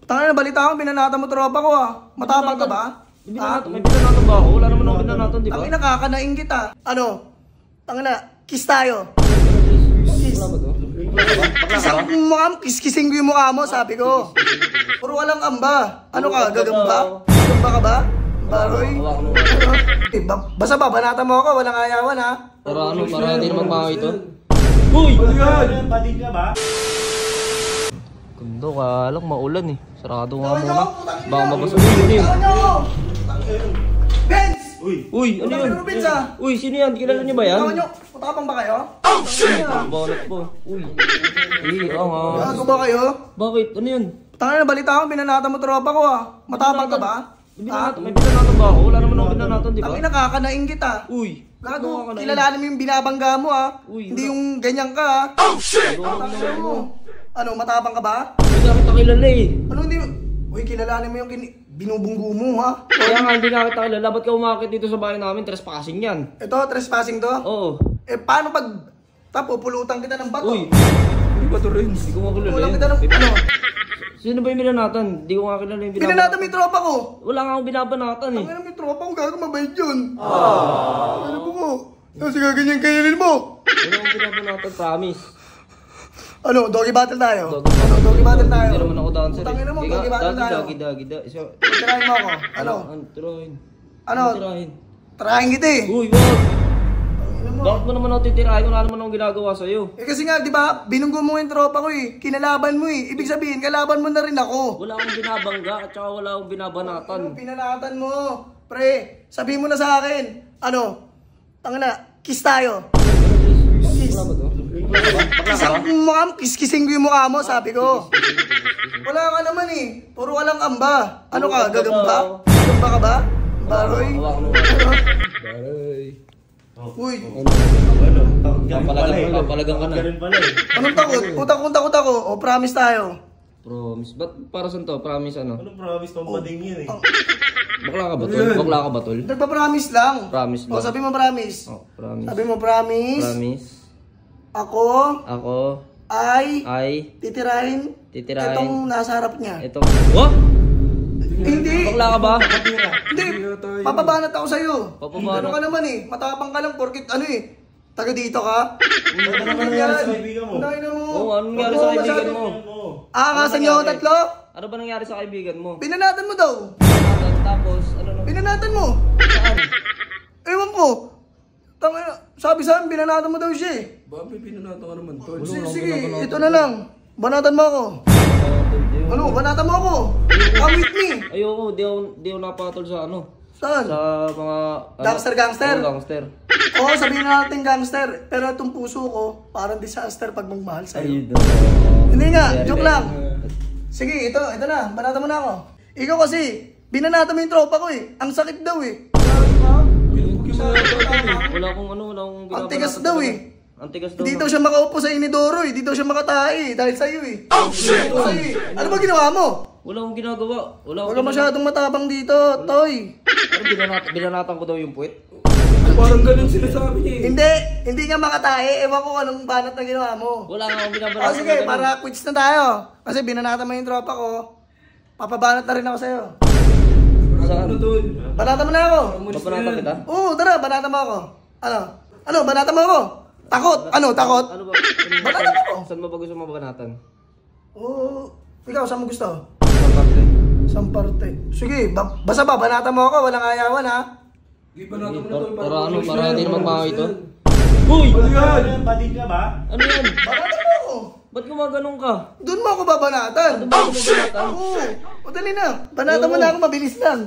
Tangina, balita ko, binanata mo tropa ko ah. Matapang ka ba? May binanatan ba ako? Wala naman akong binanatan, di ba? Tangina, kakanaing kita. Ano? Tangina, kiss tayo. Kiss. Kiss-kissing ko yung mukha mo, sabi ko. Puro walang amba. Ano ka, gagamba? Gagamba ka ba? Baroy? Basta ba, banata mo ako, walang ayawan ha? Para hindi naman mga ito. Uy! Bading ka ba? Kundo ka lang, maulan eh. Sarado nga Tawa muna. nyo, Baka mabasag yun eh. Tawa nyo! Benz! Uy, Ano Tawa yun? nyo, Benz ah! Uy, sino yan? Kilala niyo ba yan? Tawa nyo, matapang ba kayo? Oh shit! Banat po. Uy. Oo nga. Gago ba kayo? Bakit? Ano yun? Tangina, balita ko, binanata mo tropa ko ah. Matapang ka ba? May binanatan ba ako? Wala naman akong binanatan, di ba? Tangina, kakanaing kita. Uy. Gago, kilalanin mo yung binabangga mo ah. Uy, Hindi yung ganyan ka ah. Oh shit! Ano, matapang ka ba? Hindi na kita kilala eh. Ano hindi? Uy, kilalanin mo yung binubunggo mo ha? Kaya nga hindi na kita kilala. Ba't ka umakit dito sa bahay namin? Trespassing yan. Ito, trespassing to? Oo. Eh, paano pag pupulutan kita ng bato? Uy. Hindi ba ito rin? Hindi ko nga kilala Pulutan yun. kita ng ano? Sino ba yung binanatan? Hindi ko nga kilala yung binanatan. Binanatan mo yung tropa ko! Wala nga akong binabanatan eh. Ang yung tropa ko, gago mabait yun. Ano po mo? Kasi gaganyan kainin mo. Wala akong binabanatan, promise. Ano, doggy battle tayo? Doggy Ano, doggy battle tayo? Hindi naman ako dancer eh. Tangina mo, doggy battle tayo. Dagi. Tirahin mo ako. Ano? Tirahin. Ano? Tirahin. Tirahin kita eh. Uy, wag! Bakit mo naman ako titirahin? Wala naman akong ginagawa sa'yo. Eh kasi nga, di ba, binunggo mo yung tropa ko eh. Kinalaban mo eh. Ibig sabihin, kalaban mo na rin ako. Wala akong binabangga at saka wala akong binabanatan. Ano, pinalatan mo? Pre, sabihin mo na sa akin. Ano? Tangina, kiss tayo. Kiss. Wala ba to? Kiss-kissing ko yung mukha mo, sabi ko. Wala ka naman eh. Puro walang amba. Ano ka, gagamba? Gagamba ka ba? Baroy? Hawak mo. Baroy. Uy, Papalagang ka na. Ganun pala eh. anong takot? Takot ako. O, promise tayo. Promise. Ba't para saan to? Promise ano? Anong promise pang bading yun eh? Bakla ka ba tol? Bakla ka ba tol? Nagpa-promise lang. Promise O, lang. sabi mo promise. Oh, promise. Sabi mo promise. Promise. Ako ay titirahin itong nasa harap niya. Ito. What? Hindi. Bakla ka ba? Hindi. Papabanat ako sa'yo. Papabanat? Ano ka naman eh. Matapang ka lang porkit ano eh. Taga dito ka. Ano naman nangyari sa kaibigan mo? Unahin mo. Oo, anong nangyari sa kaibigan mo? Aangasan niyo ako tatlo? Ano ba nangyari sa kaibigan mo? Binanatan mo daw. Tapos, ano nang... Binanatan mo. Saan? Ewan ko. Sabi sa akin, binanatan mo daw siya eh. Bakit pinanata ka naman, tol? Sige, ito na lang. Banatan mo ako. Ano, banatan mo ako. Come with me. Ayoko, di ako napatol sa ano. Saan? Sa mga... Gangster? Oo, gangster. Oo, sabihin na natin gangster. Pero itong puso ko, parang disaster pag magmahal sa'yo. Ayun. Hindi nga, joke lang. Sige, ito na. Banatan mo na ako. Ikaw kasi, binanatan mo yung tropa ko eh. Ang sakit daw eh. Wala akong binabanatan. Ang tigas daw eh. Ang tigas daw. Hindi daw siya makaupo sa inidoro eh. Hindi daw siya makatae dahil sa'yo eh. Oh shit! Ano ba ginawa mo? Wala akong ginagawa. Huwag ka masyadong matabang dito, Toy. Ano, binanatan ko daw yung puwet? Parang ganun sinasabi niya eh. Hindi nga makatae. Ewan ko anong banat na ginawa mo. Wala nga akong binabanatan. O sige, para quits na tayo. Kasi binanatan mo yung tropa ko. Papabanat na rin ako sa'yo. Saan? Tol? Banatan mo na ako. Papanatan kita? Oo, tara, banatan mo ako. Ano, banatan mo ako. Takot? Ano, takot? Ano ba? Banatan mo ako. Saan mo ba gusto mabanatan? Oo. Ikaw, saan mo gusto? Saan parte? Saan parte? Sige, basta ba, banatan mo ako. Walang ayawan ha. Hindi pa natin mo na, tol. Para hindi naman mga ito. Uy! Bading ka ba? Ano yan? Banatan mo ako. Ba't gumaganong ka? Doon mo ako babanatan. Ano ba ako mabanatan? Oo. O dali na. Banatan mo na ako, mabilis lang.